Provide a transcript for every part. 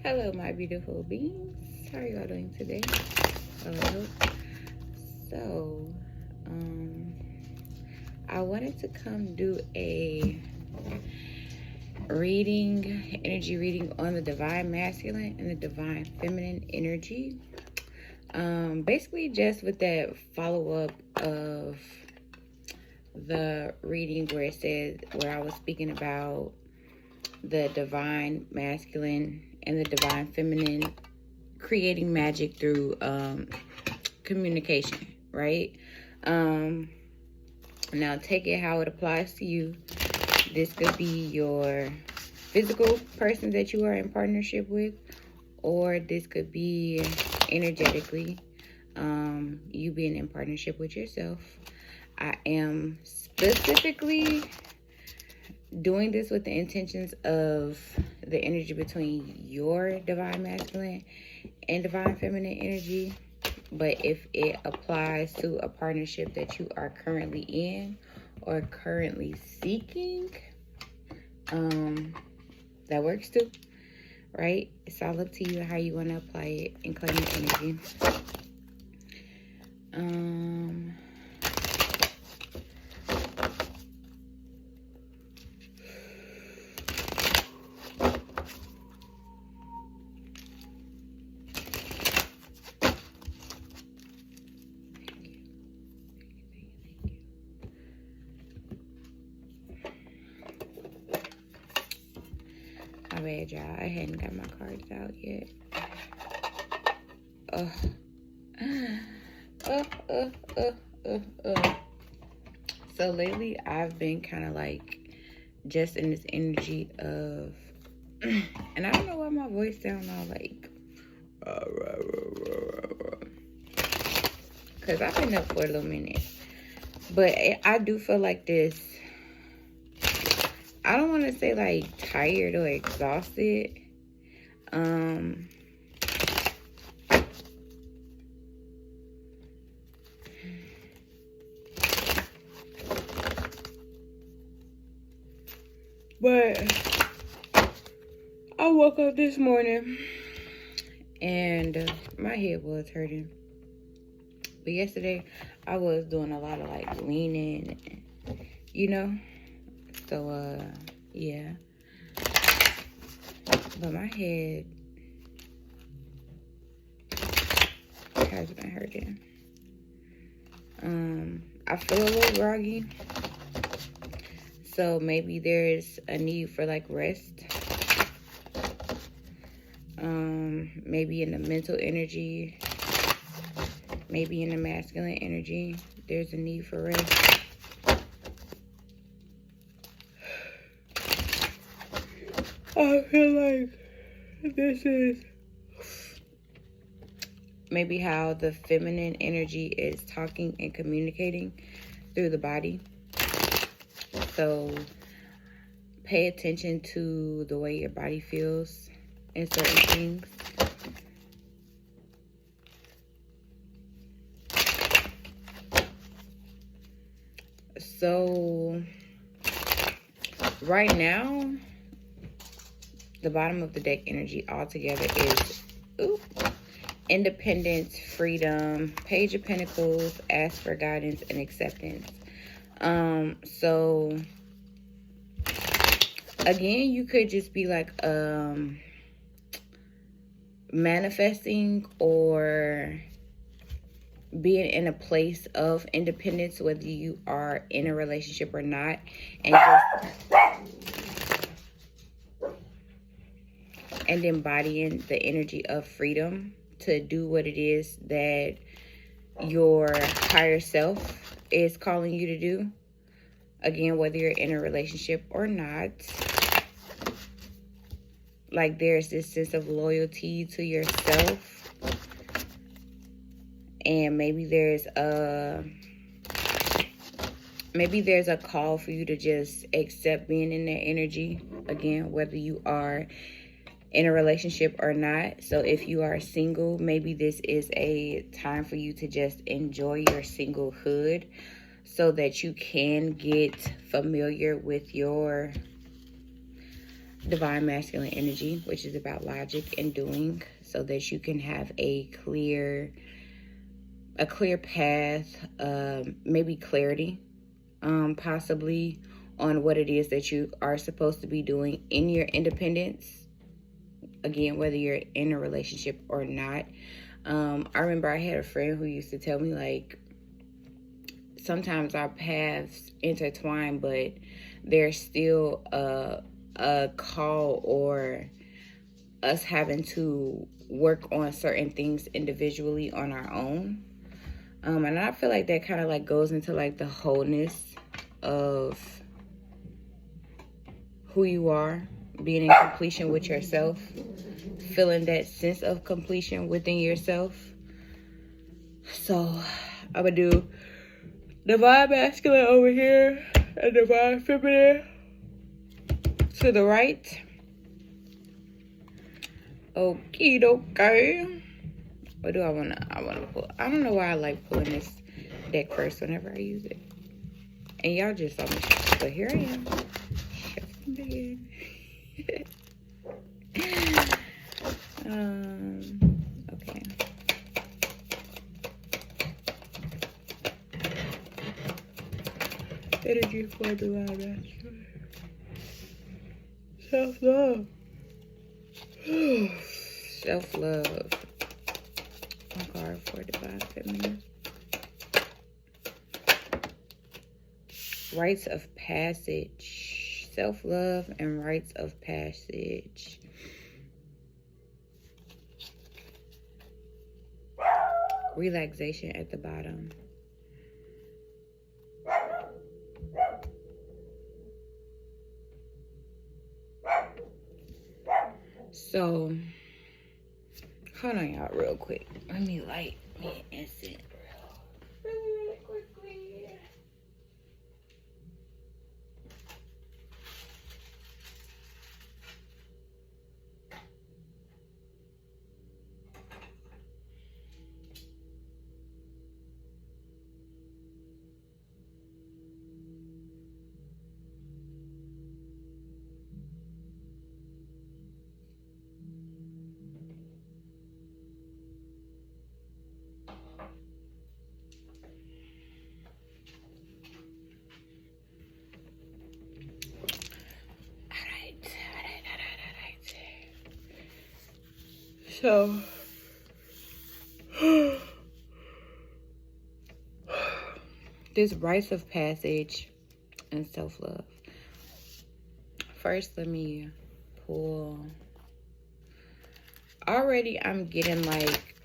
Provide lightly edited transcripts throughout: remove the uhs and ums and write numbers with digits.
Hello, my beautiful beings. How are y'all doing today? Hello. So, I wanted to come do a energy reading on the divine masculine and the divine feminine energy. Basically, just with that follow up of the reading where I was speaking about the divine masculine and the divine feminine creating magic through communication, right? Now take it how it applies to you. This could be your physical person that you are in partnership with, or this could be energetically you being in partnership with yourself. I am specifically doing this with the intentions of the energy between your divine masculine and divine feminine energy. But if it applies to a partnership that you are currently in or currently seeking, that works too, right? It's all up to you how you want to apply it and claim the energy. My bad, y'all. I hadn't got my cards out yet. So lately, I've been kind of like just in this energy of, and I don't know why my voice sounds all like, because I've been up for a little minute. But I do feel like this, I don't want to say like tired or exhausted. But I woke up this morning and my head was hurting. But yesterday I was doing a lot of like leaning, So, yeah. But my head has been hurting. I feel a little groggy. So maybe there's a need for like rest. Maybe in the mental energy, maybe in the masculine energy, there's a need for rest. I feel like this is maybe how the feminine energy is talking and communicating through the body. So pay attention to the way your body feels in certain things. So right now, the bottom of the deck energy altogether is independence, freedom, Page of Pentacles, ask for guidance and acceptance. So again, you could just be like manifesting or being in a place of independence, whether you are in a relationship or not, and embodying the energy of freedom to do what it is that your higher self is calling you to do. Again, whether you're in a relationship or not, like there's this sense of loyalty to yourself. And maybe there's a call for you to just accept being in that energy. Again, whether you are in a relationship or not. So if you are single, maybe this is a time for you to just enjoy your singlehood so that you can get familiar with your divine masculine energy, which is about logic and doing, so that you can have a clear path, maybe clarity, possibly on what it is that you are supposed to be doing in your independence. Again, whether you're in a relationship or not. I remember I had a friend who used to tell me, like, sometimes our paths intertwine, but there's still a call or us having to work on certain things individually on our own. And I feel like that kind of like goes into like the wholeness of who you are, being in completion with yourself, feeling that sense of completion within yourself. So I'm gonna do divine masculine over here and divine feminine to the right. Okie dokie. What do I wanna pull? I don't know why I like pulling this deck first whenever I use it. And y'all just saw me, but here I am. Shuffling again. Okay. Energy for divine masculine. Self-love. Self-love. A card for divine feminine. Rites of passage. Self-love and rites of passage. Relaxation at the bottom. So, hold on, y'all, real quick. Let me light me an incense really quickly. So, this rites of passage and self-love. First, let me pull. Already, I'm getting like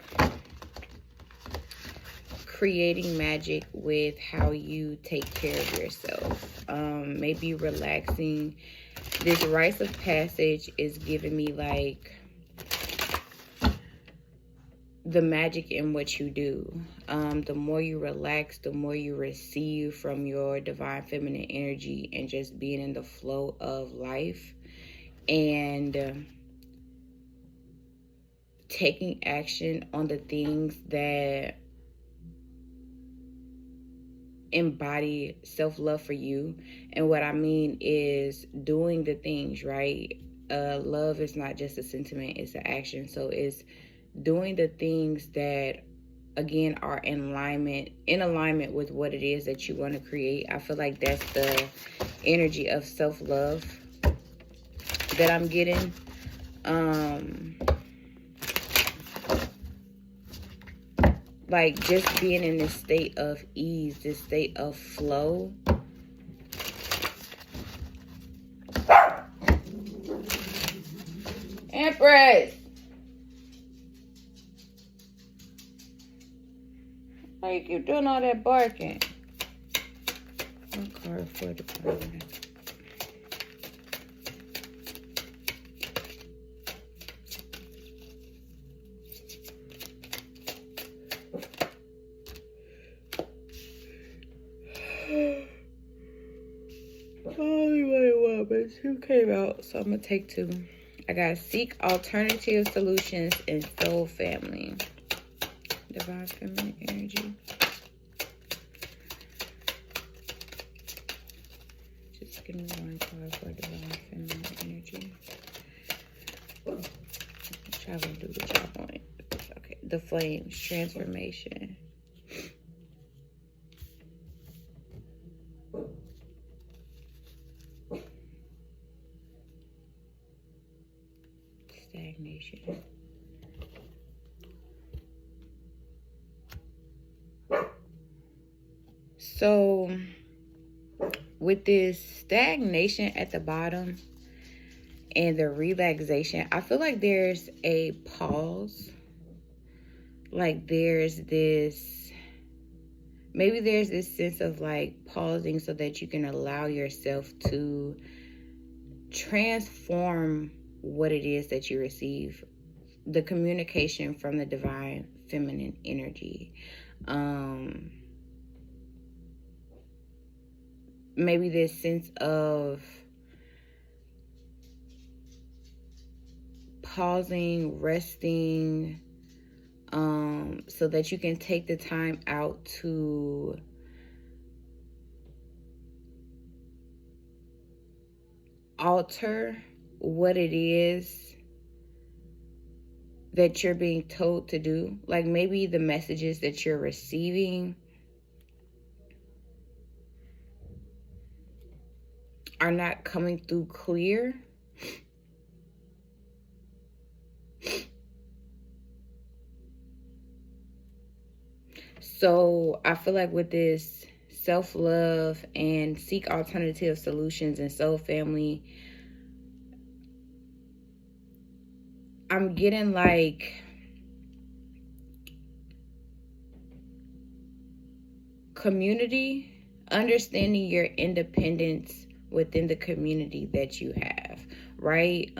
creating magic with how you take care of yourself. Maybe relaxing. This rites of passage is giving me like the magic in what you do. The more you relax, the more you receive from your divine feminine energy and just being in the flow of life and taking action on the things that embody self-love for you. And what I mean is doing the things, right? Love is not just a sentiment, it's an action. So it's doing the things that, again, are in alignment with what it is that you want to create. I feel like that's the energy of self-love that I'm getting. Like just being in this state of ease, this state of flow. Empress! Like, you're doing all that barking. One card for the partner. Only one, but two came out, so I'm gonna take two. I got seek alternative solutions in soul family. Divine feminine energy. Just Give me one card for divine feminine energy. Try to do the job on it. Okay, the flames, transformation. Stagnation. So with this stagnation at the bottom and the relaxation, I feel like there's a pause. Like there's this, maybe there's this sense of like pausing so that you can allow yourself to transform what it is that you receive. The communication from the divine feminine energy. Maybe this sense of pausing, resting, so that you can take the time out to alter what it is that you're being told to do. Like maybe the messages that you're receiving are not coming through clear. So I feel like with this self-love and seek alternative solutions and soul family, I'm getting like community, understanding your independence within the community that you have, right?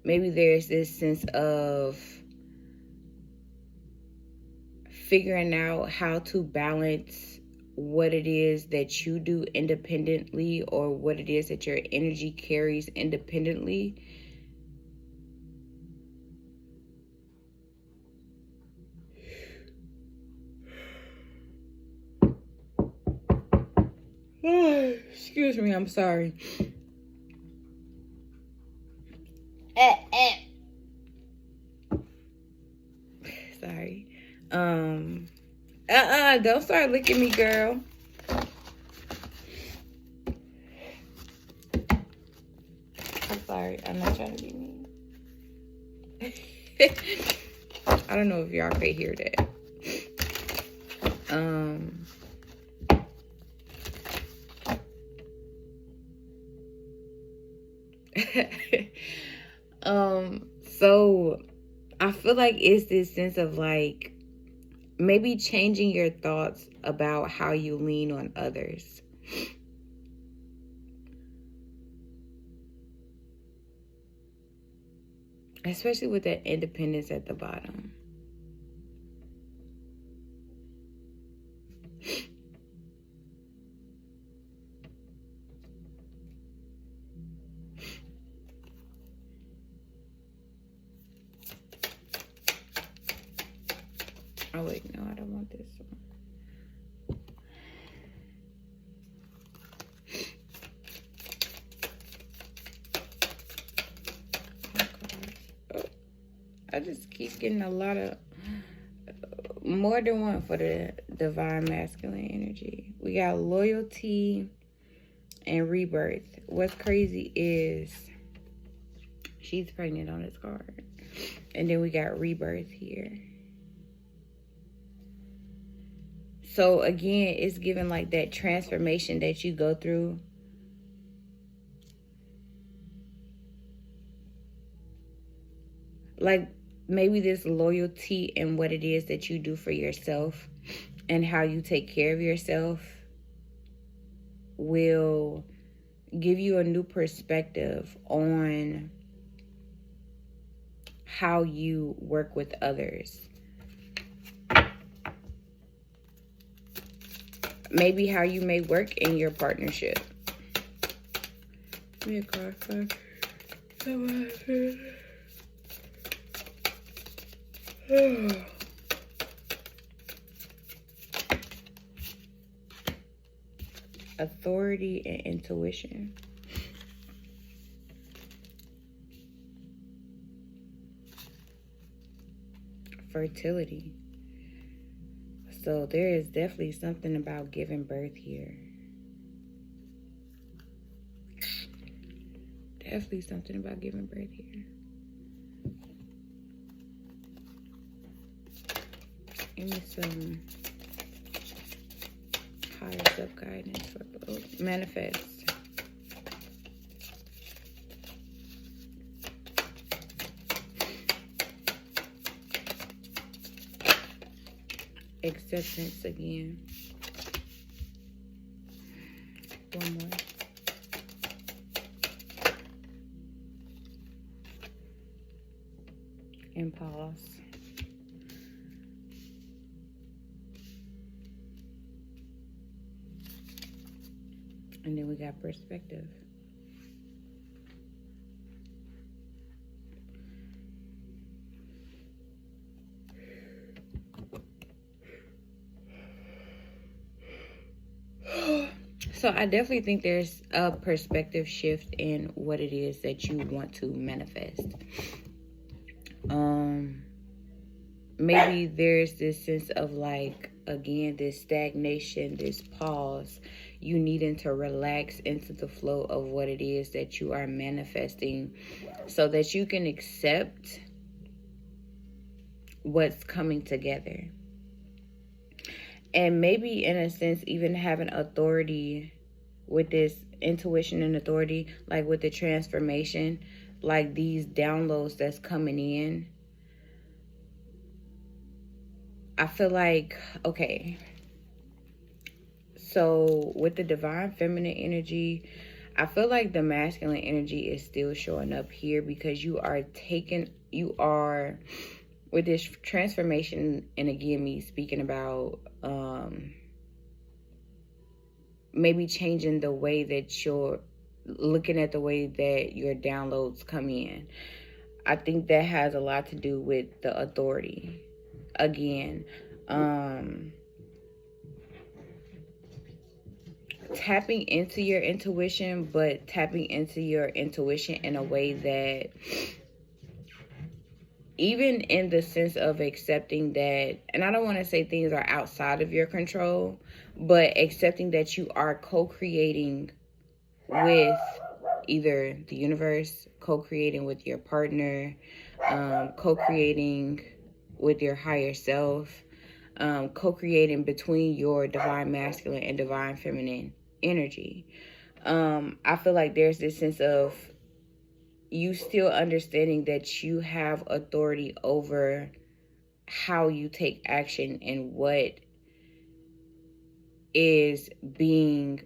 Maybe there's this sense of figuring out how to balance what it is that you do independently or what it is that your energy carries independently. Excuse me, I'm sorry. Sorry. Don't start licking me, girl. I'm sorry. I'm not trying to be mean. I don't know if y'all could hear that. So I feel like it's this sense of like maybe changing your thoughts about how you lean on others. Especially with that independence at the bottom. Oh wait, no, I don't want this one. Oh, I just keep getting a lot of, more than one for the divine masculine energy. We got loyalty and rebirth. What's crazy is she's pregnant on this card. And then we got rebirth here. So again, it's given like that transformation that you go through. Like maybe this loyalty and what it is that you do for yourself and how you take care of yourself will give you a new perspective on how you work with others. Maybe how you may work in your partnership. Give me a card for authority and intuition. Fertility. So there is definitely something about giving birth here. Definitely something about giving birth here. Give me some higher up guidance for both. Manifest. Acceptance again. One more. And pause. And then we got perspective. So I definitely think there's a perspective shift in what it is that you want to manifest. Maybe there's this sense of like, again, this stagnation, this pause, you needing to relax into the flow of what it is that you are manifesting so that you can accept what's coming together. And maybe in a sense, even having authority with this intuition and authority, like with the transformation, like these downloads that's coming in. I feel like, okay, so with the divine feminine energy, I feel like the masculine energy is still showing up here because you are with this transformation, and again, me speaking about maybe changing the way that you're looking at the way that your downloads come in. I think that has a lot to do with the authority. Again, tapping into your intuition, but tapping into your intuition in a way that, even in the sense of accepting that, and I don't want to say things are outside of your control, but accepting that you are co-creating with either the universe, co-creating with your partner, co-creating with your higher self, co-creating between your divine masculine and divine feminine energy. I feel like there's this sense of you still understanding that you have authority over how you take action and what is being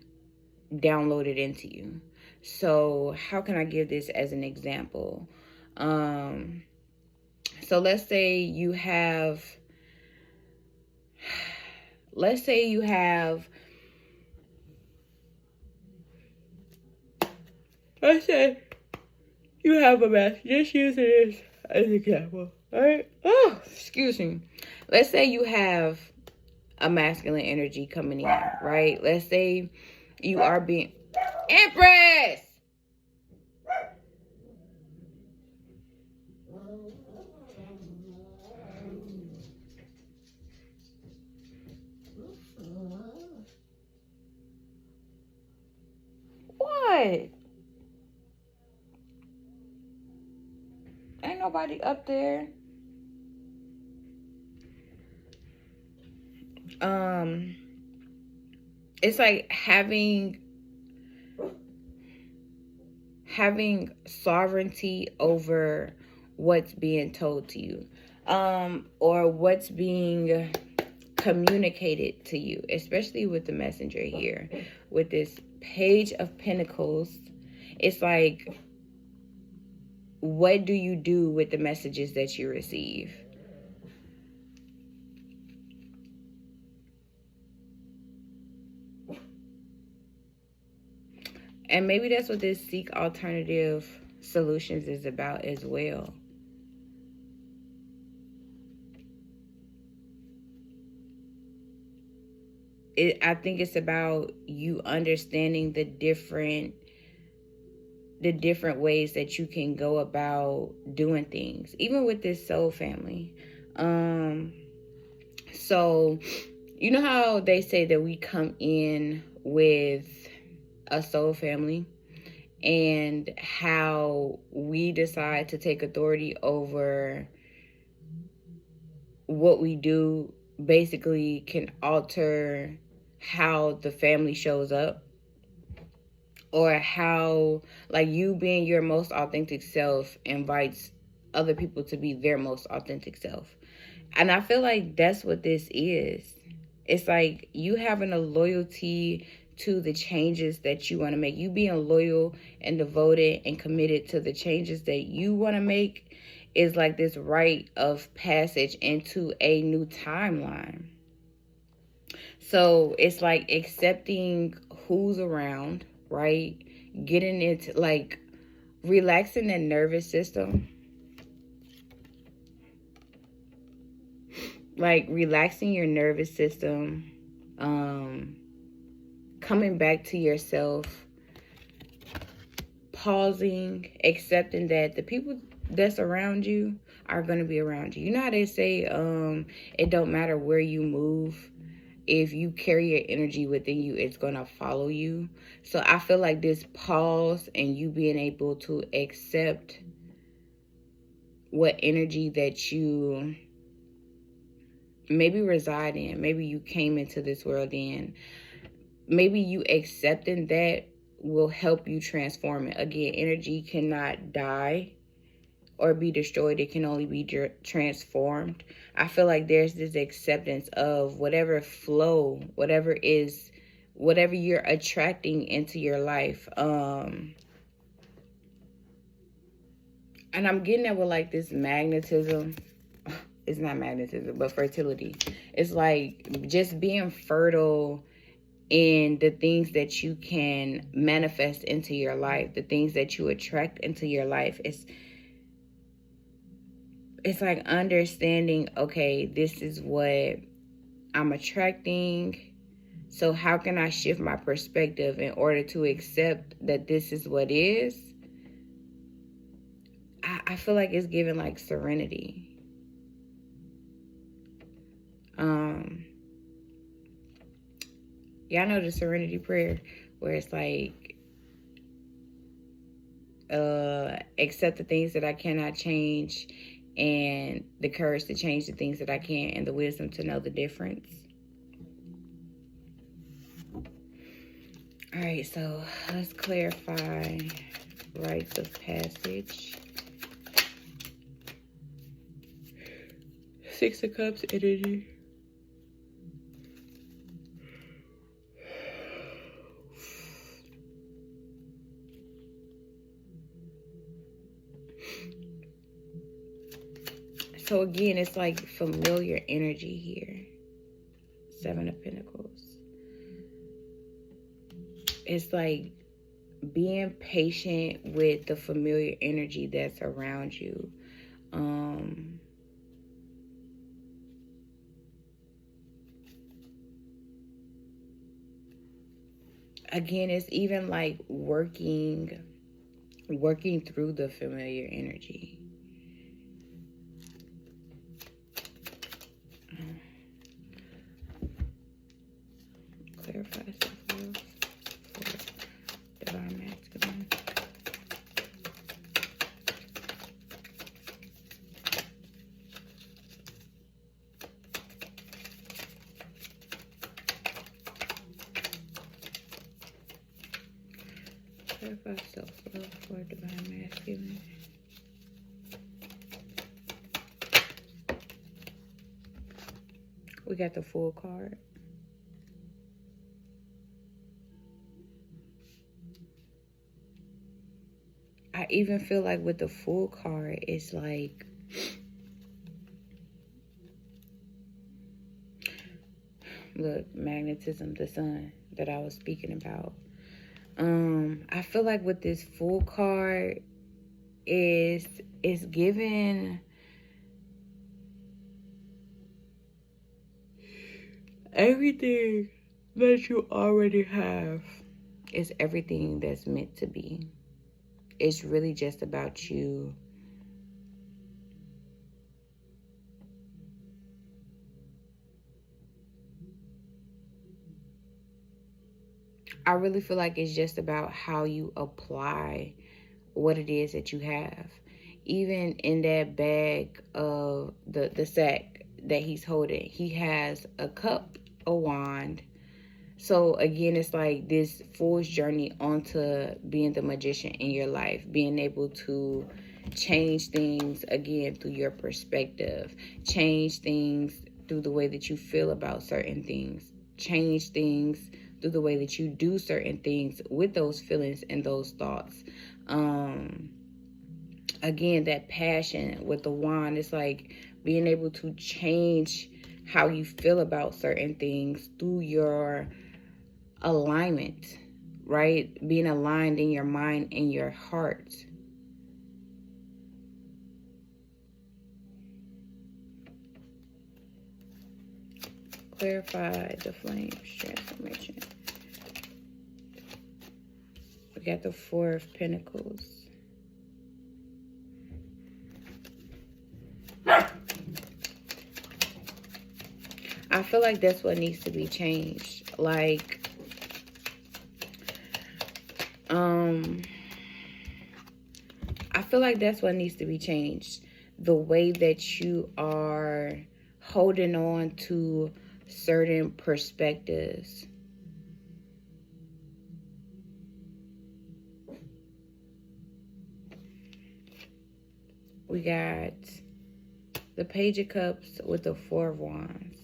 downloaded into you. So how can I give this as an example? So let's say you have a mask. Just using this as an example. All right. Oh, excuse me. Let's say you have a masculine energy coming in, right? Let's say you are being Empress. What? Ain't nobody up there. It's like having sovereignty over what's being told to you, or what's being communicated to you, especially with the messenger here, with this Page of Pentacles. It's like, what do you do with the messages that you receive? And maybe that's what this Seek Alternative Solutions is about as well. I think it's about you understanding the different ways that you can go about doing things, even with this soul family. So you know how they say that we come in with a soul family, and how we decide to take authority over what we do basically can alter how the family shows up, or how, like, you being your most authentic self invites other people to be their most authentic self. And I feel like that's what this is. It's like you having a loyalty to the changes that you want to make. You being loyal and devoted and committed to the changes that you want to make is like this rite of passage into a new timeline. So it's like accepting who's around, right? Getting into, like, relaxing the nervous system. Like relaxing your nervous system, coming back to yourself, pausing, accepting that the people that's around you are going to be around you. You know how they say it don't matter where you move, if you carry your energy within you, it's going to follow you. So I feel like this pause and you being able to accept what energy that you maybe reside in, maybe you came into this world in, maybe you accepting that will help you transform it. Again, energy cannot die or be destroyed. It can only be transformed. I feel like there's this acceptance of whatever flow, whatever you're attracting into your life. And I'm getting that with like this magnetism. It's not magnetism, but fertility. It's like just being fertile in the things that you can manifest into your life, the things that you attract into your life. It's like understanding, okay, this is what I'm attracting. So how can I shift my perspective in order to accept that this is what is? I feel like it's giving like serenity. Y'all know the serenity prayer where it's like, accept the things that I cannot change, and the courage to change the things that I can, and the wisdom to know the difference. All right, so let's clarify rites of passage. Six of Cups energy. So again, it's like familiar energy here. Seven of Pentacles. It's like being patient with the familiar energy that's around you. Again, it's even like working through the familiar energy. Clarify self-love for divine masculine. Clarify self-love for divine masculine. We got the Fool card. I even feel like with the Fool card, it's like look, magnetism, the sun that I was speaking about. I feel like with this Fool card is given everything that you already have is everything that's meant to be. It's really just about you I really feel like it's just about how you apply what it is that you have. Even in that bag of the sack that he's holding, he has a cup, a wand. So again, it's like this forced journey onto being the magician in your life, being able to change things again through your perspective, change things through the way that you feel about certain things, change things through the way that you do certain things with those feelings and those thoughts. Again, that passion with the wand, it's like being able to change how you feel about certain things through your alignment, right? Being aligned in your mind and your heart. Clarify the flames transformation. We got the Four of Pentacles. I feel like that's what needs to be changed. Like, I feel like that's what needs to be changed. The way that you are holding on to certain perspectives. We got the Page of Cups with the Four of Wands.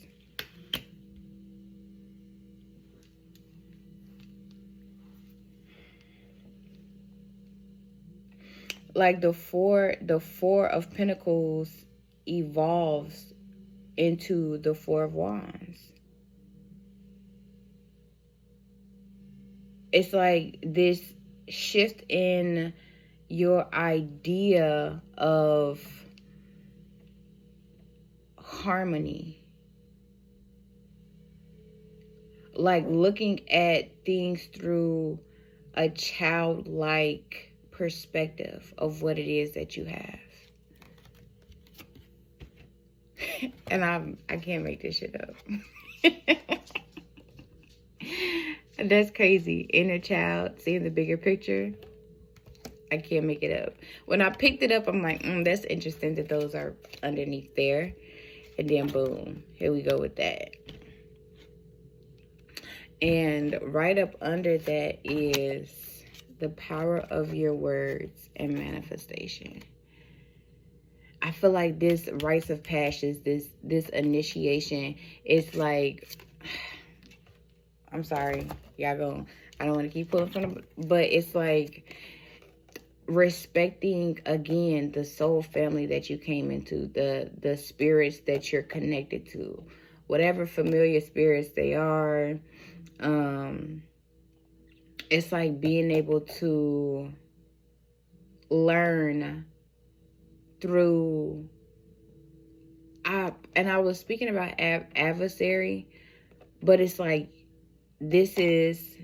Like the four of Pentacles evolves into the Four of Wands. It's like this shift in your idea of harmony. Like looking at things through a childlike perspective of what it is that you have. And I can't make this shit up. That's crazy. Inner child, seeing the bigger picture. I can't make it up. When I picked it up, I'm like, that's interesting that those are underneath there. And then boom, here we go with that. And right up under that is the power of your words and manifestation. I feel like this rites of passage, this initiation is like, I'm sorry, y'all go. I don't want to keep pulling from them, but it's like respecting again the soul family that you came into, the spirits that you're connected to, whatever familiar spirits they are. It's like being able to learn through. I was speaking about adversary, but it's like this is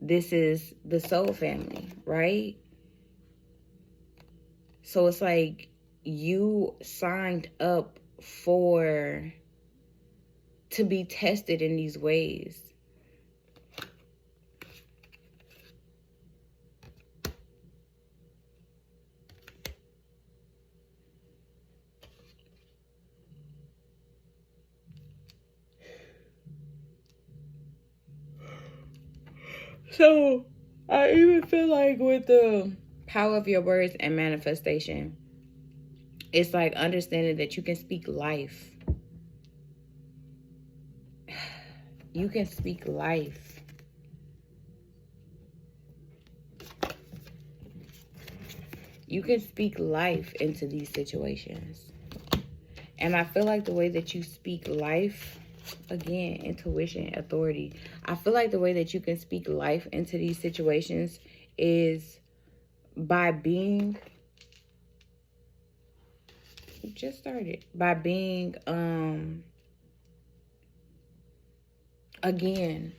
the soul family, right? So it's like you signed up to be tested in these ways. So I even feel like with the power of your words and manifestation, it's like understanding that you can speak life. You can speak life. You can speak life into these situations. And I feel like the way that you speak life, again, intuition, authority. I feel like the way that you can speak life into these situations is by being, you just started, by being again,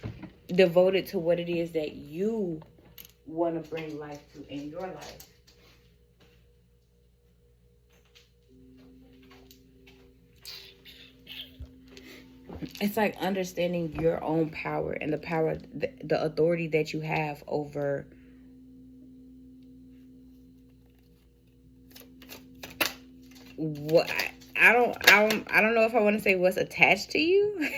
devoted to what it is that you want to bring life to in your life. It's like understanding your own power and the power, the authority that you have over what I don't know if I want to say what's attached to you.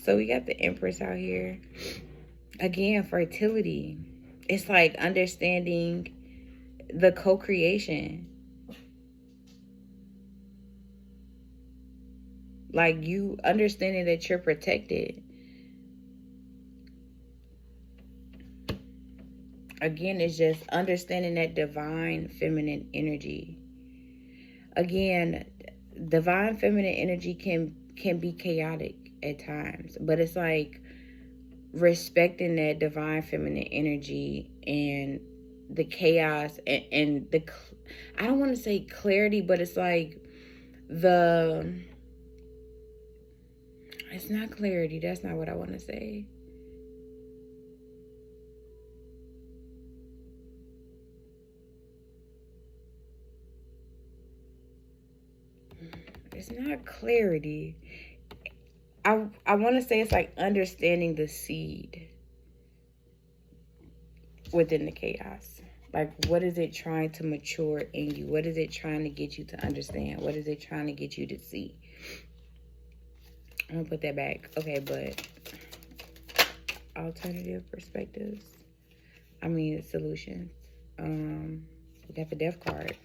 So we got the Empress out here. Again, fertility. It's like understanding the co-creation. Like you understanding that you're protected. Again, it's just understanding that divine feminine energy. Again, divine feminine energy can be chaotic at times, but it's like respecting that divine feminine energy and the chaos and the, I don't want to say clarity, but it's like it's not clarity. That's not what I want to say. It's not clarity. I want to say it's like understanding the seed within the chaos. Like, what is it trying to mature in you? What is it trying to get you to understand? What is it trying to get you to see? I'm going to put that back. Okay, but alternative perspectives. I mean, solutions. We got the Death card.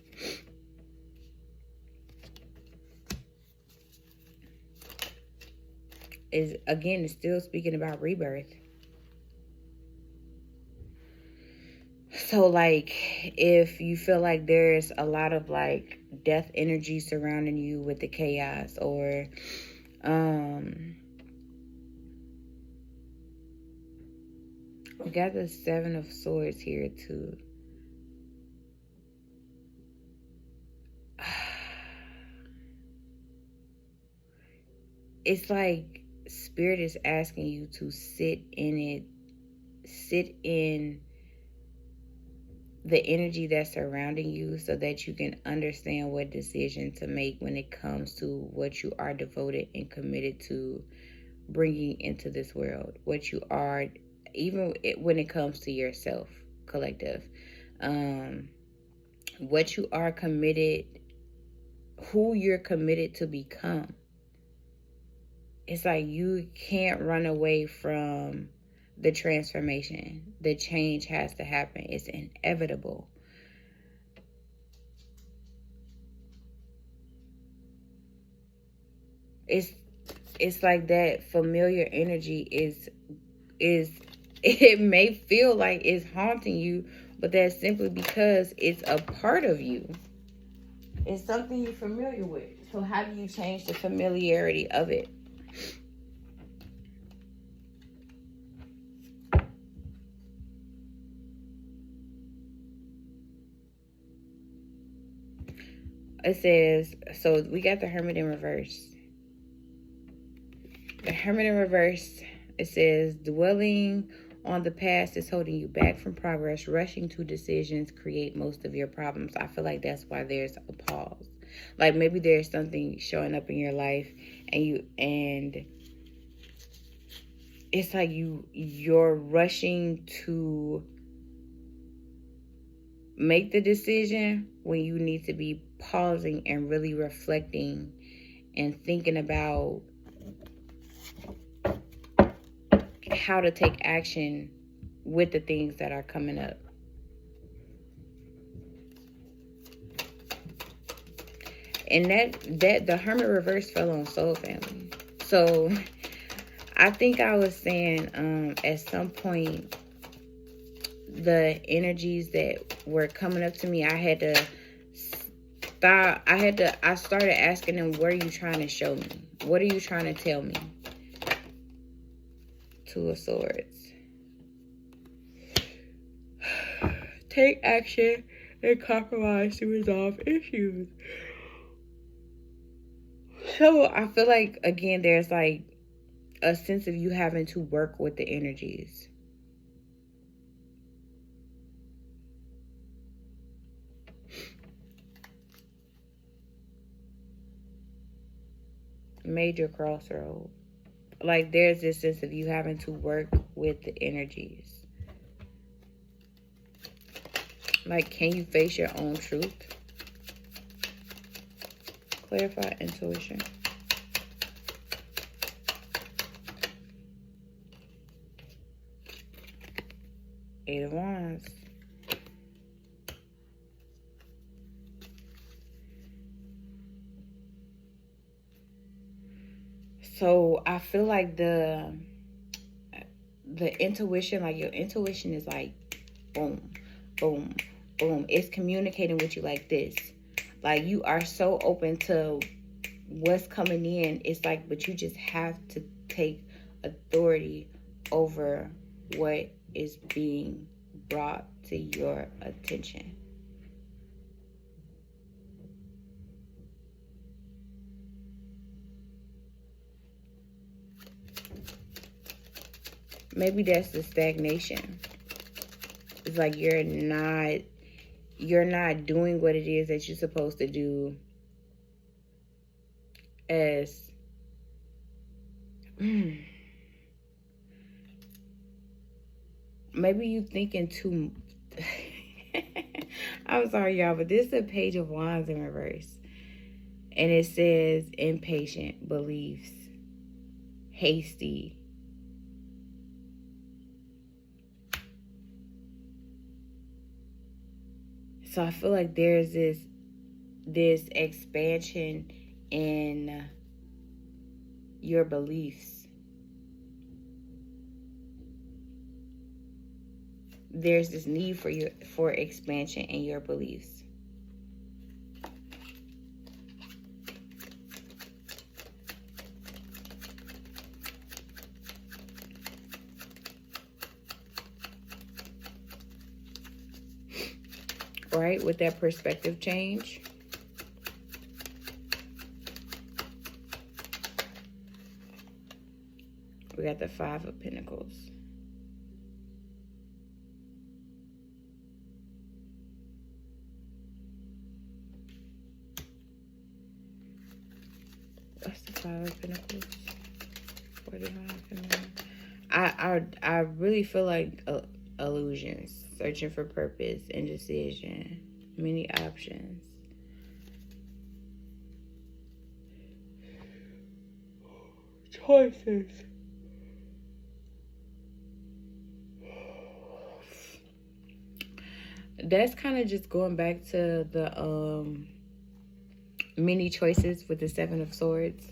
It's still speaking about rebirth. So, like, if you feel like there's a lot of, like, death energy surrounding you with the chaos, or, we got the Seven of Swords here, too. It's like Spirit is asking you to sit in the energy that's surrounding you so that you can understand what decision to make when it comes to what you are devoted and committed to bringing into this world. What you are, even when it comes to yourself, collective. What you are committed, who you're committed to become. It's like you can't run away from the transformation. The change has to happen. It's inevitable. It's like that familiar energy is it may feel like it's haunting you, but that's simply because it's a part of you. It's something you're familiar with. So how do you change the familiarity of it? It says, so we got the Hermit in reverse. The Hermit in reverse, it says, dwelling on the past is holding you back from progress. Rushing to decisions create most of your problems. I feel like that's why there's a pause. Like maybe there's something showing up in your life and it's like you're rushing to make the decision when you need to be pausing and really reflecting and thinking about how to take action with the things that are coming up. And that the Hermit reverse fell on Soul Family. So I think I was saying at some point the energies that were coming up to me, I started asking them, what are you trying to show me? What are you trying to tell me? Two of Swords. Take action and compromise to resolve issues. So I feel like, again, there's like a sense of you having to work with the energies. Major crossroad. Like there's this sense of you having to work with the energies. Like, can you face your own truth? Clarify intuition. Eight of Wands. So I feel like the intuition, like your intuition is like boom, boom, boom. It's communicating with you like this. Like you are so open to what's coming in. It's like, but you just have to take authority over what is being brought to your attention. Maybe that's the stagnation. It's like you're not doing what it is that you're supposed to do as maybe you thinking too I'm sorry y'all, but this is a Page of Wands in reverse. And it says impatient, beliefs, hasty. So I feel like there's this expansion in your beliefs. There's this need for expansion in your beliefs. Right? With that perspective change. We got the Five of Pentacles. What's the Five of Pentacles? 49. I really feel like illusions, searching for purpose, indecision, many options. Choices. That's kind of just going back to the many choices with the Seven of Swords.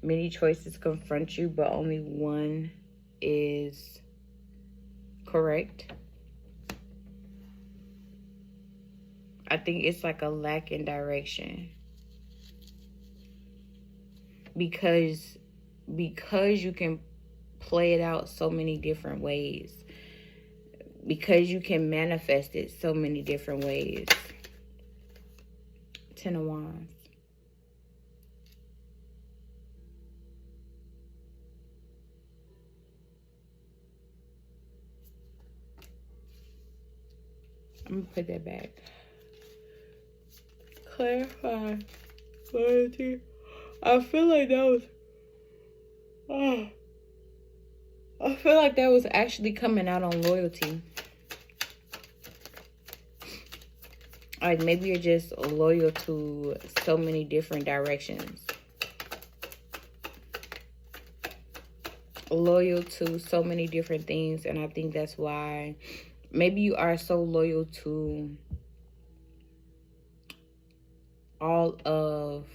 Many choices confront you, but only one is correct. I think it's like a lack in direction. Because you can play it out so many different ways. Because you can manifest it so many different ways. Ten of Wands. I'm going to put that back. Clarify. Loyalty. I feel like that was... I feel like that was actually coming out on loyalty. Like maybe you're just loyal to so many different directions. Loyal to so many different things. And I think that's why maybe you are so loyal to all of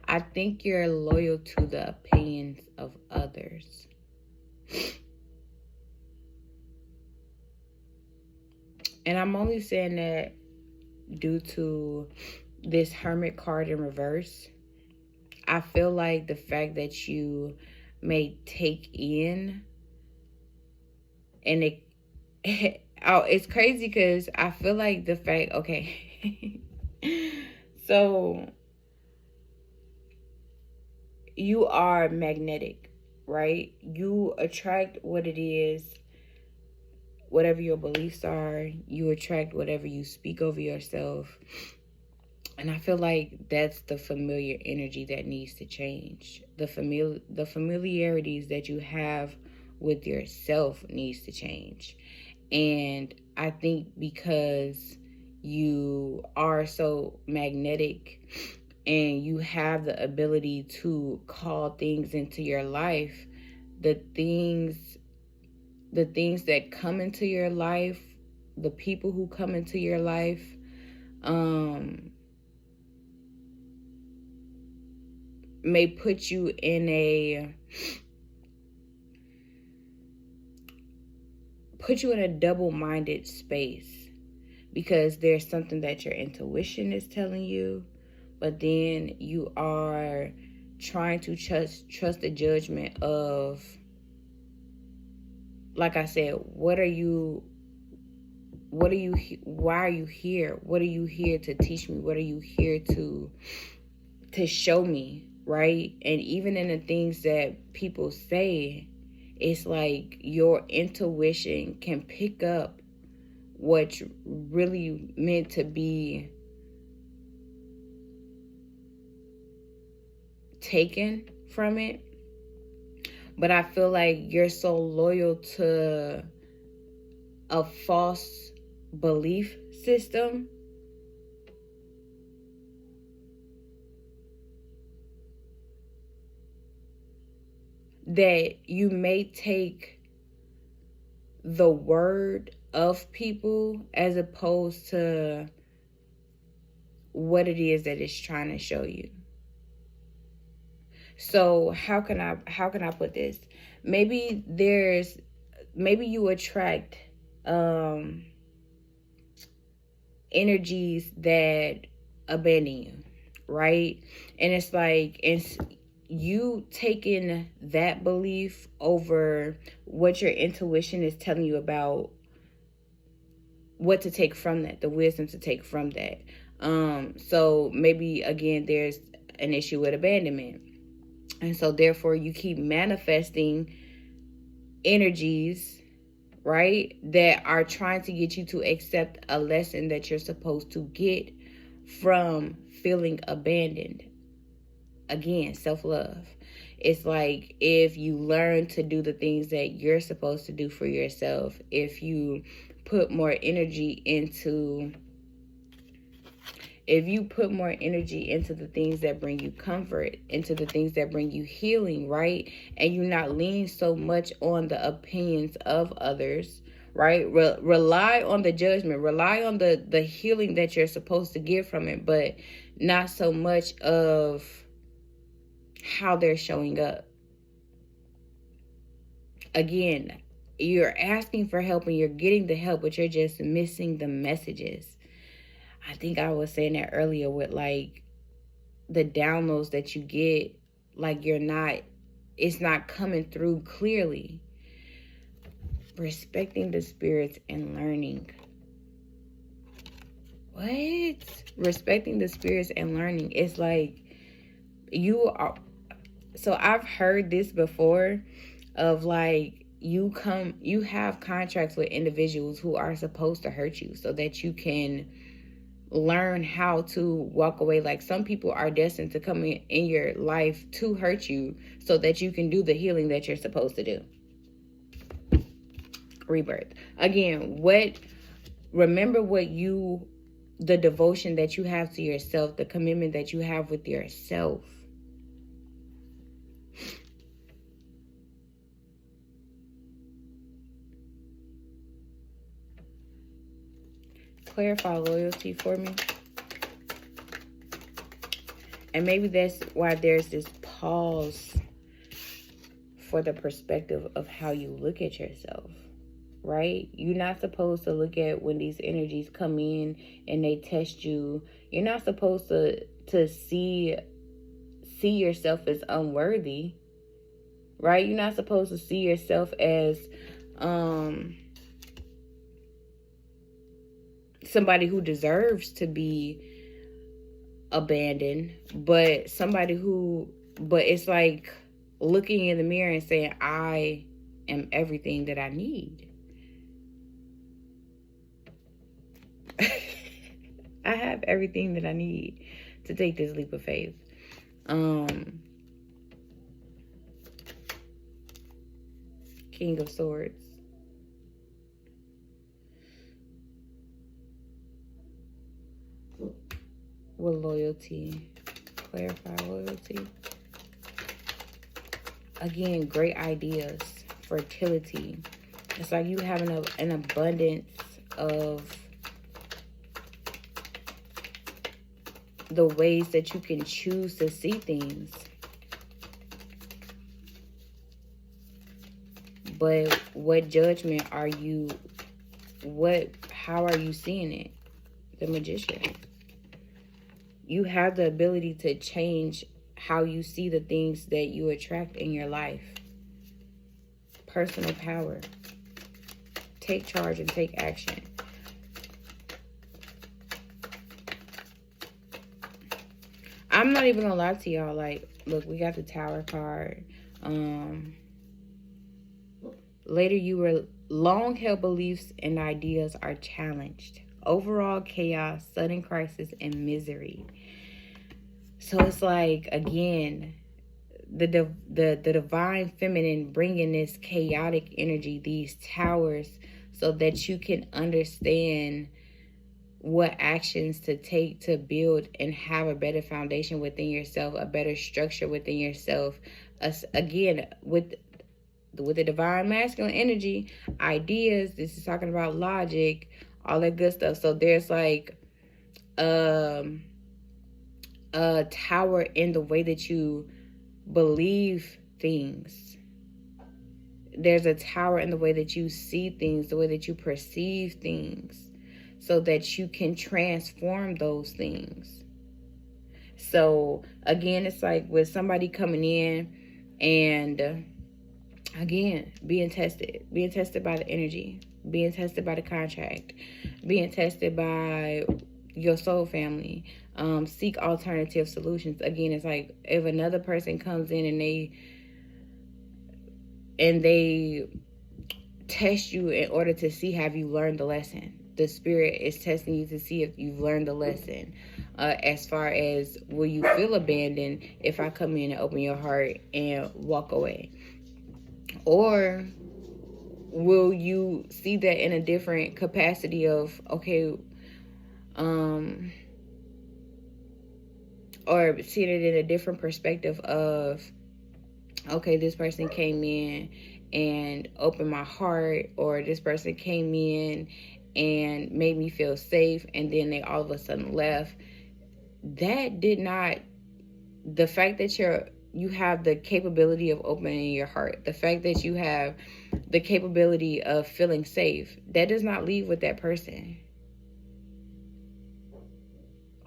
I think you're loyal to the opinions of others. And I'm only saying that due to this Hermit card in reverse. I feel like the fact that you may take in, and Oh, it's crazy because I feel like the fact, okay. So you are magnetic, right? You attract what it is, whatever your beliefs are. You attract whatever you speak over yourself. And I feel like that's the familiar energy that needs to change. The familiarities that you have with yourself needs to change. And I think because you are so magnetic and you have the ability to call things into your life, the things that come into your life, the people who come into your life, may put you in a double-minded space, because there's something that your intuition is telling you, but then you are trying to trust the judgment of, like I said, why are you here? What are you here to teach me? What are you here to show me, right? And even in the things that people say, it's like your intuition can pick up what's really meant to be taken from it. But I feel like you're so loyal to a false belief system that you may take the word of people as opposed to what it is that it's trying to show you. So how can I put this? Maybe you attract energies that abandon you, right? And it's like, you taking that belief over what your intuition is telling you about what to take from that, the wisdom to take from that. So maybe again there's an issue with abandonment, and so therefore you keep manifesting energies, right, that are trying to get you to accept a lesson that you're supposed to get from feeling abandoned. Again, self-love. It's like, if you learn to do the things that you're supposed to do for yourself, if you put more energy into the things that bring you comfort, into the things that bring you healing, right? And you not lean so much on the opinions of others, right? Rely on the judgment, rely on the healing that you're supposed to get from it, but not so much of how they're showing up. Again, you're asking for help and you're getting the help, but you're just missing the messages. I think I was saying that earlier with like the downloads that you get, like it's not coming through clearly. Respecting the spirits and learning. What? Respecting the spirits and learning. It's like so I've heard this before of like, you have contracts with individuals who are supposed to hurt you so that you can learn how to walk away. Like, some people are destined to come in your life to hurt you so that you can do the healing that you're supposed to do. Rebirth. Again, remember the devotion that you have to yourself, the commitment that you have with yourself. Clarify loyalty for me. And maybe that's why there's this pause for the perspective of how you look at yourself, right? You're not supposed to look at when these energies come in and they test you. You're not supposed to see yourself as unworthy, right? You're not supposed to see yourself as somebody who deserves to be abandoned, but but it's like looking in the mirror and saying, I am everything that I need. I have everything that I need to take this leap of faith. King of Swords. With loyalty. Clarify loyalty. Again, great ideas. Fertility. It's like you having an abundance of the ways that you can choose to see things. But what judgment are you, how are you seeing it? The Magician. You have the ability to change how you see the things that you attract in your life. Personal power. Take charge and take action. I'm not even gonna lie to y'all. Like, look, we got the Tower card. Later, your long-held beliefs and ideas are challenged. Overall chaos, sudden crisis, and misery. So it's like, again, the divine feminine bringing this chaotic energy, these towers, so that you can understand what actions to take to build and have a better foundation within yourself, a better structure within yourself. Again, with the divine masculine energy, ideas, this is talking about logic, all that good stuff. So there's like a tower in the way that you believe things. There's a tower in the way that you see things, the way that you perceive things, so that you can transform those things. So again, it's like with somebody coming in and again, being tested by the energy, being tested by the contract, being tested by your soul family. Seek alternative solutions. Again, it's like if another person comes in and they test you in order to see have you learned the lesson. The spirit is testing you to see if you've learned the lesson. As far as, will you feel abandoned if I come in and open your heart and walk away? Or will you see that in a different capacity of, okay, or see it in a different perspective of, okay, this person came in and opened my heart, or this person came in and made me feel safe, and then they all of a sudden left. That did not, the fact that you have the capability of opening your heart, the fact that you have the capability of feeling safe, that does not leave with that person.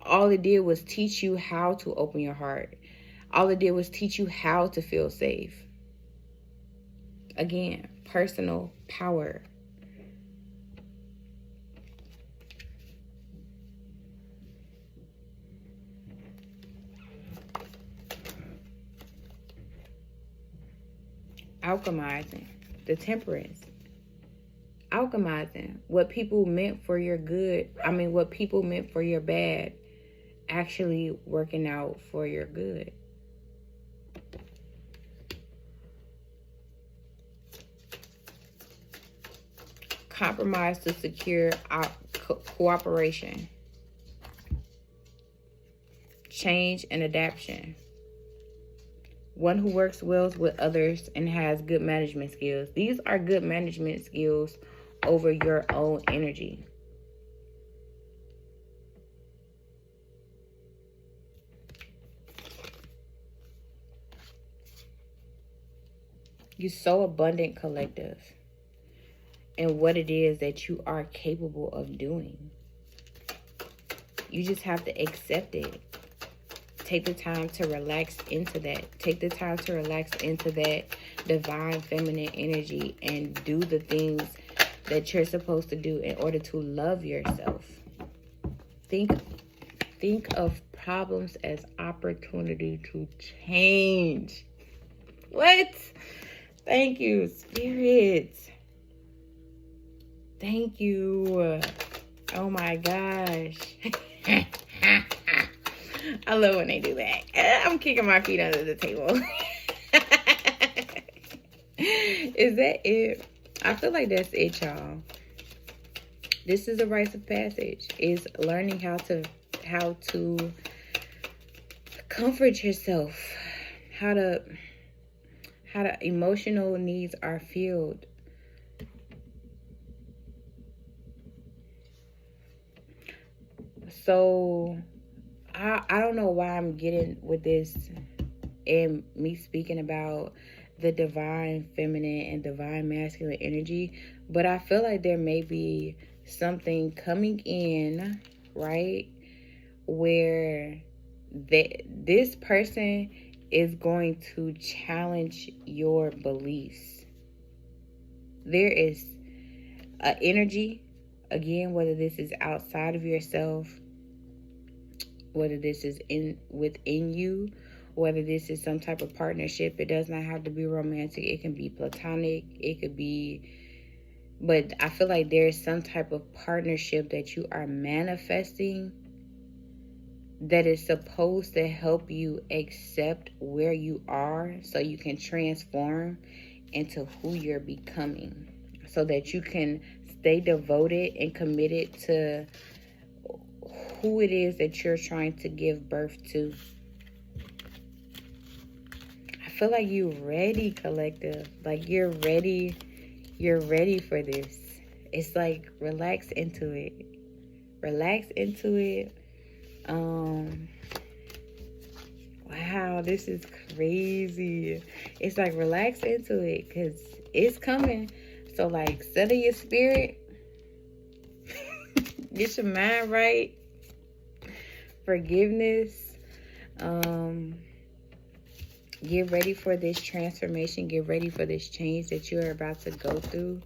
All it did was teach you how to open your heart. All it did was teach you how to feel safe. Again, personal power. Alchemizing, the Temperance. Alchemizing what people meant for your good. What people meant for your bad, actually working out for your good. Compromise to secure cooperation. Change and adaptation. One who works well with others and has good management skills. These are good management skills over your own energy. You're so abundant, collective, and what it is that you are capable of doing. You just have to accept it. Take the time to relax into that. Take the time to relax into that divine feminine energy and do the things that you're supposed to do in order to love yourself. think of problems as opportunity to change. What? Thank you, Spirit. Thank you. Oh my gosh. I love when they do that. I'm kicking my feet under the table. Is that it? I feel like that's it, y'all. This is a rites of passage. Is learning how to comfort yourself. How the emotional needs are filled. So I don't know why I'm getting with this and me speaking about the divine feminine and divine masculine energy, but I feel like there may be something coming in, right, where this person is going to challenge your beliefs. There is an energy, again, whether this is outside of yourself, whether this is within you, whether this is some type of partnership. It does not have to be romantic. It can be platonic. It could be, but I feel like there's some type of partnership that you are manifesting that is supposed to help you accept where you are so you can transform into who you're becoming, so that you can stay devoted and committed to who it is that you're trying to give birth to. I feel like you're ready, collective. Like you're ready for this. It's like relax into it. Relax into it. Wow, this is crazy. It's like relax into it because it's coming. So like settle your spirit. Get your mind right. Forgiveness. Get ready for this transformation. Get ready for this change that you're about to go through.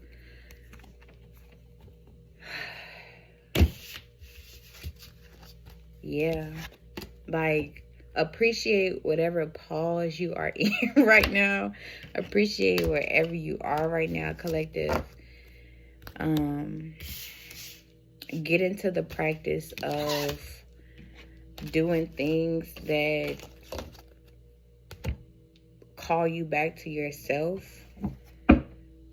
Yeah. Like, appreciate whatever pause you are in right now. Appreciate wherever you are right now, collective. Get into the practice of doing things that call you back to yourself.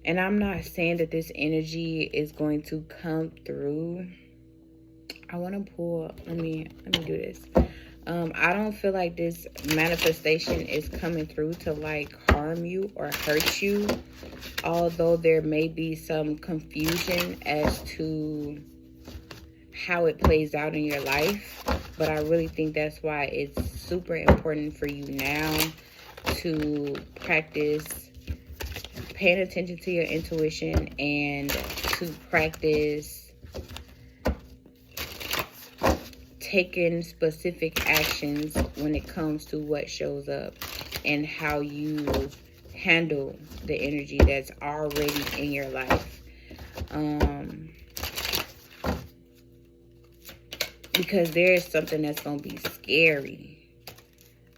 And I'm not saying that this energy is going to come through. I want to pull, let me do this. I don't feel like this manifestation is coming through to like harm you or hurt you, although there may be some confusion as to how it plays out in your life. But I really think that's why it's super important for you now to practice paying attention to your intuition and to practice taking specific actions when it comes to what shows up and how you handle the energy that's already in your life. Because there is something that's going to be scary.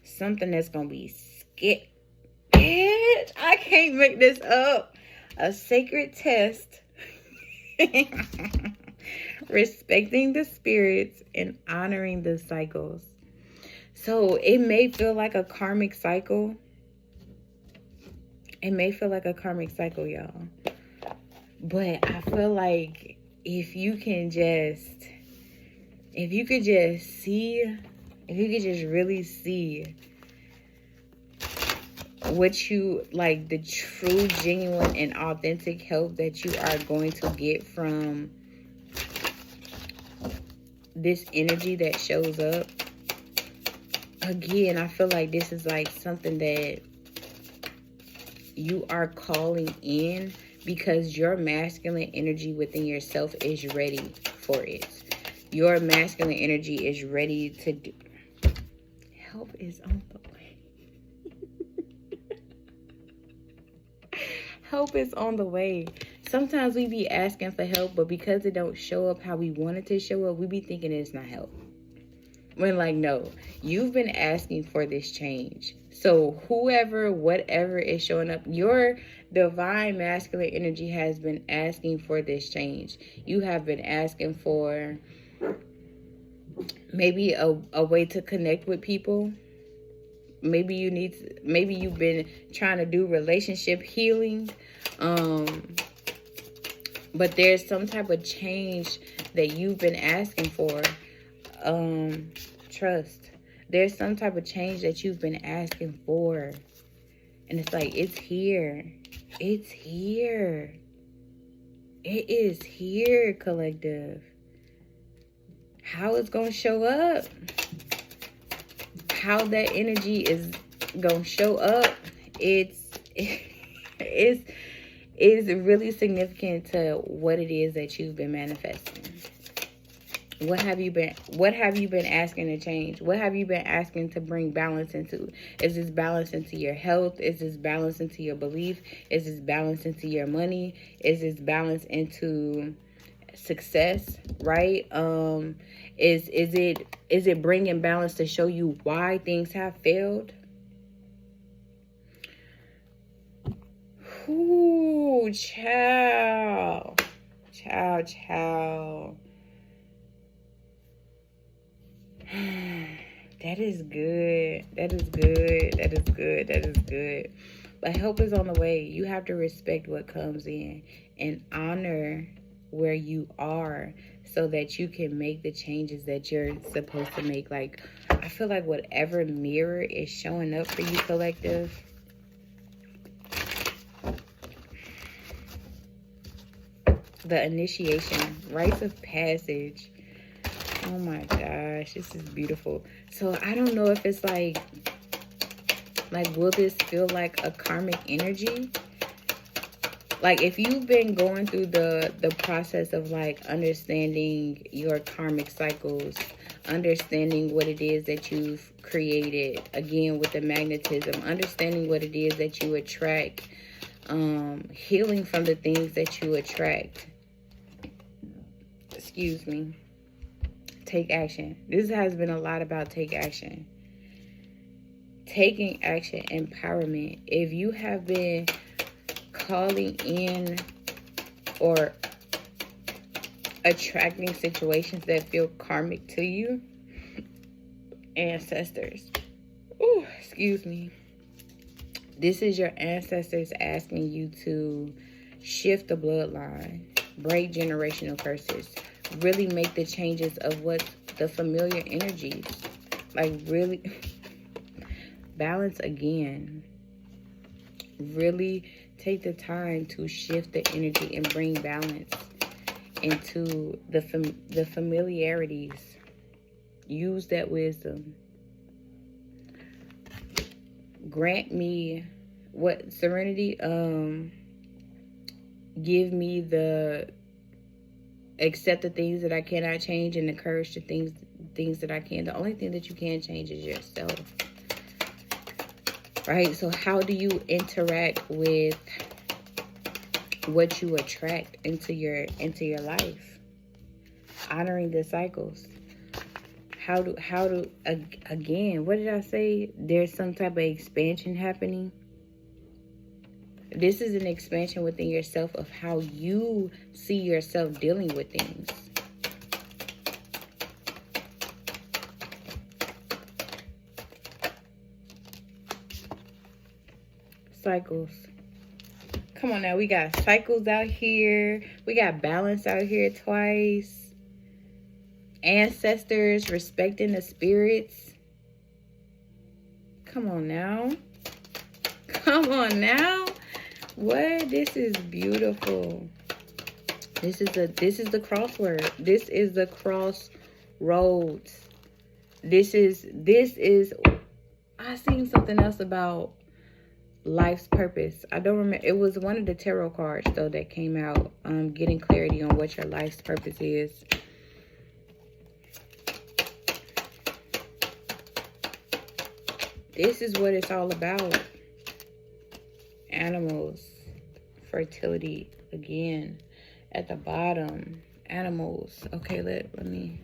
Something that's going to be scary. I can't make this up. A sacred test. Respecting the spirits and honoring the cycles. So it may feel like a karmic cycle. It may feel like a karmic cycle, y'all. But I feel like if you could just really see what you like, the true, genuine, and authentic help that you are going to get from this energy that shows up. Again, I feel like this is like something that you are calling in because your masculine energy within yourself is ready for it. Your masculine energy is ready to do. Help is on the way. Help is on the way. sometimes we be asking for help, but because it don't show up how we want it to show up, we be thinking it's not help. When like, no, you've been asking for this change. So whoever, whatever is showing up, your divine masculine energy has been asking for this change. You have been asking for maybe a way to connect with people. Maybe you've been trying to do relationship healing. But there's some type of change that you've been asking for. Trust. There's some type of change that you've been asking for. And it's like, it's here. It's here. It is here, collective. How it's going to show up. How that energy is going to show up. It's really significant to what it is that you've been manifesting. What have you been asking to change? What have you been asking to bring balance into? Is this balance into your health? Is this balance into your belief? Is this balance into your money? Is this balance into success, right? Is it bringing balance to show you why things have failed? Ooh, child. That is good. But help is on the way. You have to respect what comes in and honor where you are so that you can make the changes that you're supposed to make. Like, I feel like whatever mirror is showing up for you, collective, the initiation, rites of passage. Oh my gosh, this is beautiful. So I don't know if it's like will this feel like a karmic energy? Like, if you've been going through the process of like understanding your karmic cycles, understanding what it is that you've created, again with the magnetism, understanding what it is that you attract, healing from the things that you attract. Excuse me. Take action. This has been a lot about take action. Taking action, empowerment. If you have been calling in or attracting situations that feel karmic to you, ancestors. Ooh, excuse me. This is your ancestors asking you to shift the bloodline, break generational curses, really make the changes of what the familiar energies, like really balance again. Really take the time to shift the energy and bring balance into the familiarities. Use that wisdom. Grant me what serenity, give me the accept the things that I cannot change and the courage to things that I can. The only thing that you can change is yourself. Right? So how do you interact with what you attract into your life? Honoring the cycles. How do again, what did I say? There's some type of expansion happening. This is an expansion within yourself of how you see yourself dealing with things. Cycles. Come on now, we got cycles out here. We got balance out here twice. Ancestors, respecting the spirits. Come on now. Come on now. What? This is beautiful. This is the crossword. This is the crossroads. This is I seen something else about life's purpose. I don't remember. It was one of the tarot cards though that came out, getting clarity on what your life's purpose is. This is what it's all about. Animals, fertility, again. At the bottom, animals. Okay, let me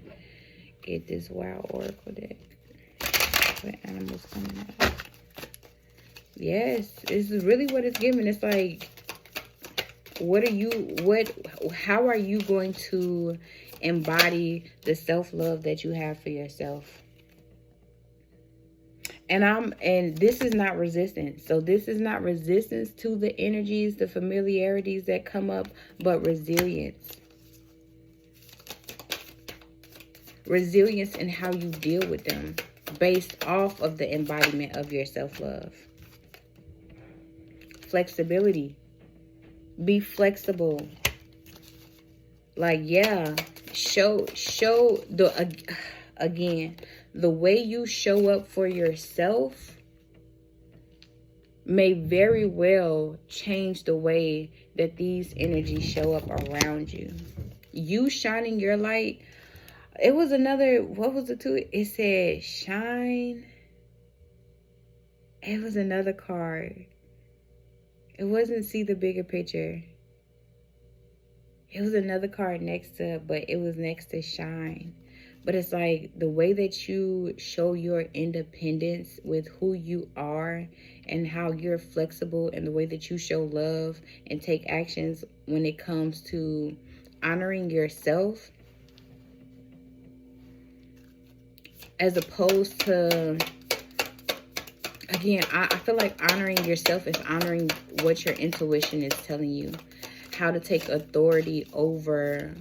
get this wild oracle deck. What animals coming out? Yes, this is really what it's giving. It's like, how are you going to embody the self-love that you have for yourself? And this is not resistance. So this is not resistance to the energies, the familiarities that come up, but resilience. Resilience in how you deal with them based off of the embodiment of your self-love. Flexibility. Be flexible. Like, yeah, show again, the way you show up for yourself may very well change the way that these energies show up around you. You shining your light. It was another, what was it to it? It said shine. It was another card. It wasn't see the bigger picture. It was another card next to, but it was next to shine. But it's like the way that you show your independence with who you are and how you're flexible, and the way that you show love and take actions when it comes to honoring yourself, as opposed to, again, I feel like honoring yourself is honoring what your intuition is telling you. How to take authority over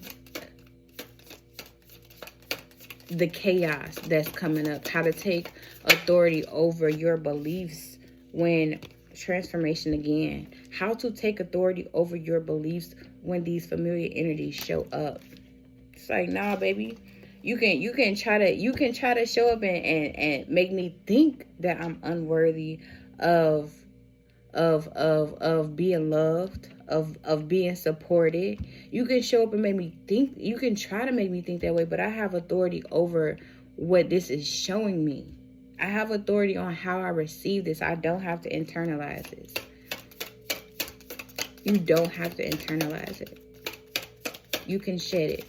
the chaos that's coming up. How to take authority over your beliefs when transformation again. How to take authority over your beliefs when these familiar energies show up. It's like, nah, baby. You can try to show up and make me think that I'm unworthy of being loved, of being supported. You can show up and make me think, you can try to make me think that way, but I have authority over what this is showing me. I have authority on how I receive this. I don't have to internalize this. You don't have to internalize it. You can shed it.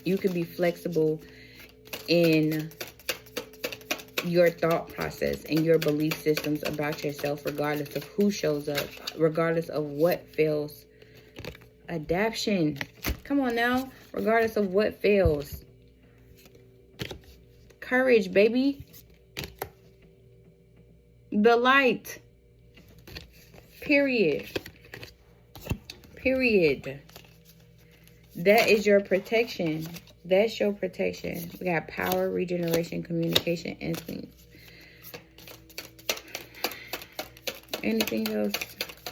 You can be flexible in your thought process and your belief systems about yourself, regardless of who shows up, regardless of what fails. Adaption. Come on now. Regardless of what fails. Courage, baby. The light. Period. Period. That is your protection. That's your protection. We got power, regeneration, communication, instincts. Anything else?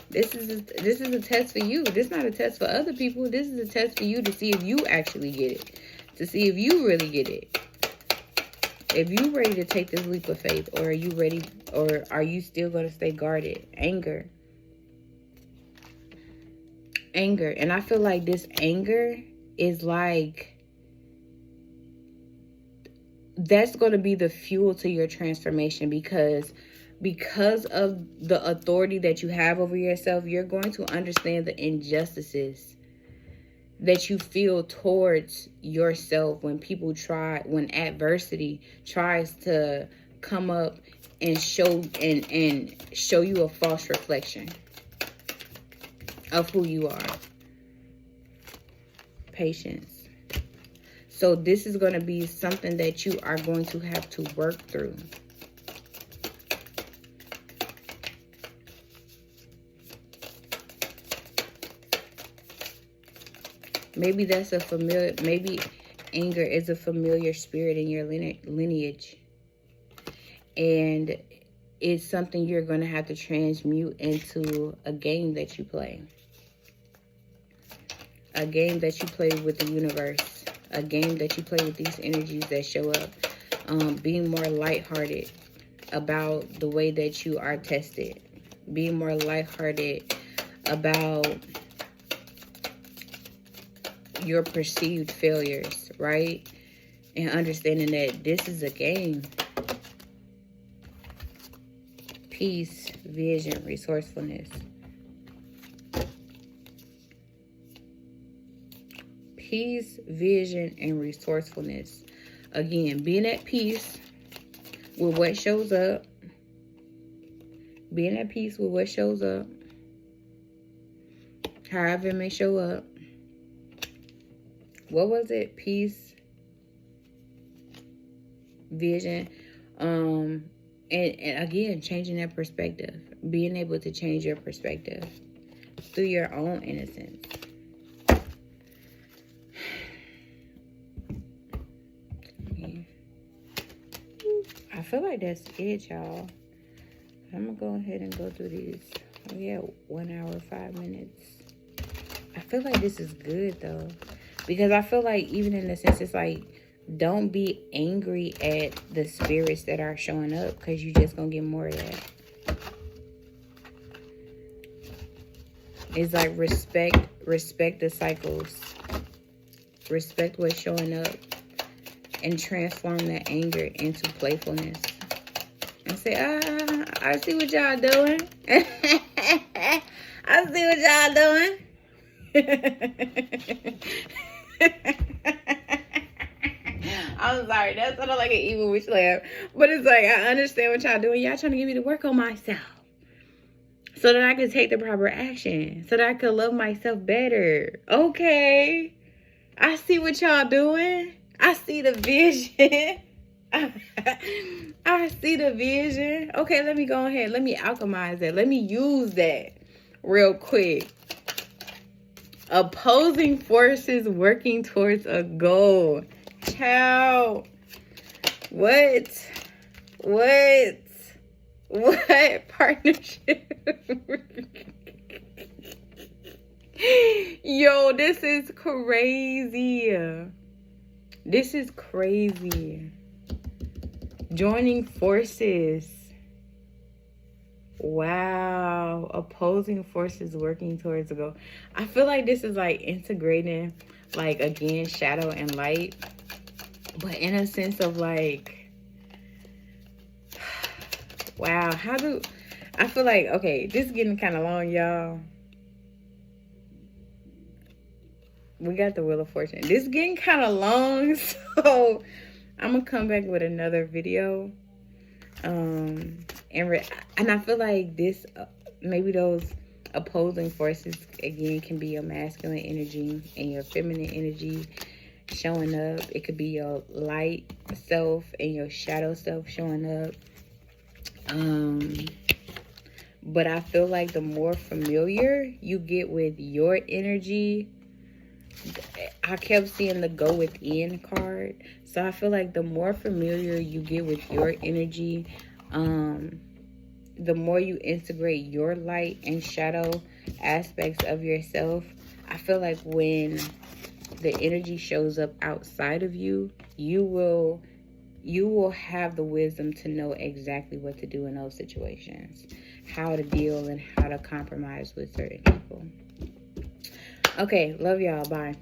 This is a test for you. This is not a test for other people. This is a test for you to see if you actually get it. To see if you really get it. If you ready to take this leap of faith, or are you ready, or are you still going to stay guarded? Anger. Anger. And I feel like this anger is like, that's going to be the fuel to your transformation, because of the authority that you have over yourself, you're going to understand the injustices that you feel towards yourself when when adversity tries to come up and show you a false reflection of who you are. Patience. So this is going to be something that you are going to have to work through. Maybe that's maybe anger is a familiar spirit in your lineage. And it's something you're going to have to transmute into a game that you play. A game that you play with the universe. A game that you play with these energies that show up. Being more lighthearted about the way that you are tested. Being more lighthearted about your perceived failures, right? And understanding that this is a game. Peace, vision, resourcefulness. peace, vision, and resourcefulness. Again, being at peace with what shows up. Being at peace with what shows up. However it may show up. What was it? Peace, vision, and again, changing that perspective. Being able to change your perspective through your own innocence. I feel like that's it, y'all. I'm gonna go ahead and go through these. We at 1 hour, 5 minutes. I feel like this is good though, because I feel like even in the sense, it's like, don't be angry at the spirits that are showing up, because you're just gonna get more of that. It's like respect the cycles, respect what's showing up, and transform that anger into playfulness. And say, I see what y'all doing. I see what y'all doing. I'm sorry, that sounded like an evil witch laugh. But it's like, I understand what y'all doing. Y'all trying to get me to work on myself, so that I can take the proper action, so that I can love myself better. Okay. I see what y'all doing. I see the vision. I see the vision. Okay, let me go ahead. Let me alchemize that. Let me use that real quick. Opposing forces working towards a goal. Ciao. What partnership? Yo, this is crazy. This is crazy. Joining forces. Wow. Opposing forces working towards a goal. I feel like this is like integrating, like, again, shadow and light, but in a sense of like, wow, I feel like, okay, this is getting kind of long, y'all. We got the Wheel of Fortune. This is getting kind of long, so I'm gonna come back with another video. And I feel like this, maybe those opposing forces again can be your masculine energy and your feminine energy showing up. It could be your light self and your shadow self showing up. But I feel like the more familiar you get with your energy, I kept seeing the go within card. So I feel like the more familiar you get with your energy, the more you integrate your light and shadow aspects of yourself, I feel like when the energy shows up outside of you, you will have the wisdom to know exactly what to do in those situations, how to deal and how to compromise with certain people. Okay, love y'all. Bye.